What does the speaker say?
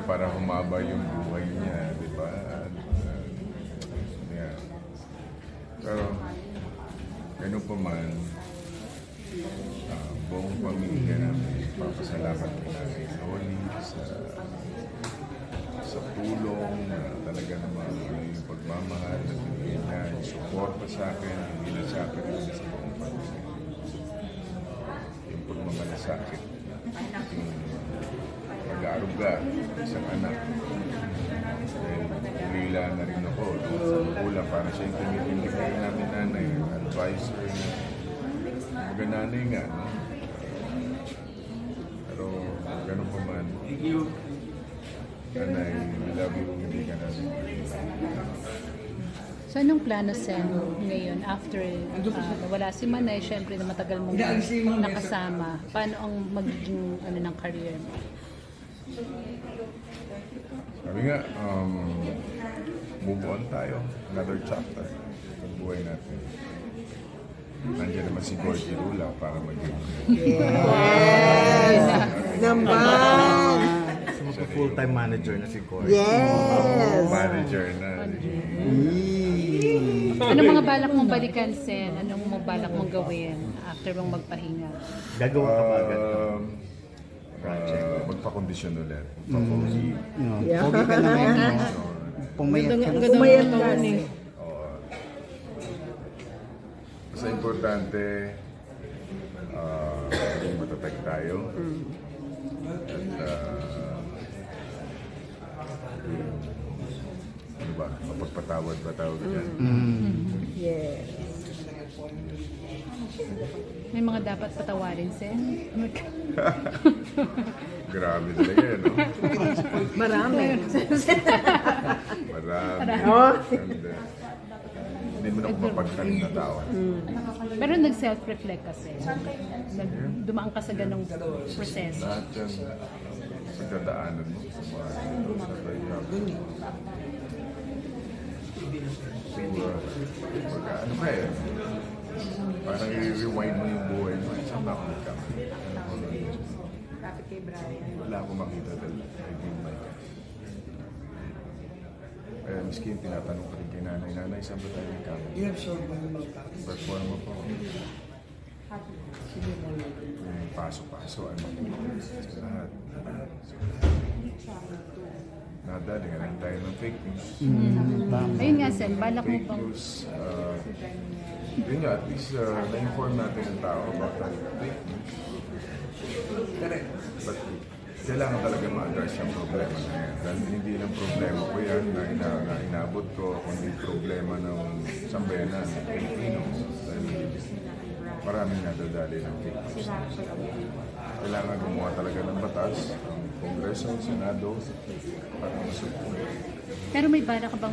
para humaba yung buhay niya, di ba? Yeah. Pero, ganun pa man, buong pamilya namin, papasalamat kay Nanay Loli sa tulong, talaga naman yung pagmamahal at yung niya, yung suporta sa akin, hindi na sa akin, hindi sa buong pamilya. Yung pagmamalasakit, yung pag-aaruga, isang anak. Dahil ulila na rin ako, sa magulang, para siya yung tumitingin namin nanay, advisor, mag-nanay nga, no? Pero ganun pa man, nanay, we love you, hindi ka namin. So anong plano, Sen, ngayon after nawala si Manay, syempre na matagal mong nakasama, paano ang magiging ng career mo? Sabi nga, move on tayo, another chapter sa buhay natin. Nandiyan naman si Gorgie Rula para maging full-time manager na si Gorgie. Yes! Manager na. Anong mga balak mong balikan, Sen? Anong mga balak mong gawin after mong magpahinga? Gagawa ka ba agad? Magpa-kondisyon ulit. Magpa-pogi. Pogi ka naman, no? Pumayat ka. Pumayat ka ni. Basta importante, maging matatag tayo. At ano ba, mapagpatawad ba tawag dyan? Yes. May mga dapat patawarin, Sen? Grabe talaga yan, no? Marami. Marami. And, hindi mo na kumapagkaling na tao. Pero nag-self-reflect kasi. Dumaan ka sa ganong proseso. Lahat yan, pagdadaanan mo sa mga sa pag-ibig. Ano ba eh? Parang i-rewind mo yung buhay mo. Isang bakit ka. Wala akong makita dahil I did my best. Kaya miskin tinatanong ko rin kay nanay, nanay, saan ba tayo ng kami? Perform mo po. Yung paso-paso, ay makulit sa lahat. Nadali nga lang tayo ng fake news. Ayun nga, Sen, balak mo Fake bang... news, yun nga, at least na-inform natin ang tao about that fake news. But kailangan talaga ma-address yung problema na yan. Dahil hindi lang problema ko yan na inabot ko, kundi problema ng sambayanan ng Pilipino. Dahil maraming nadadali ng fake news. Kailangan gumawa talaga ng batas, ang Kongreso, Senado, para masusunod. Pero may balak ka bang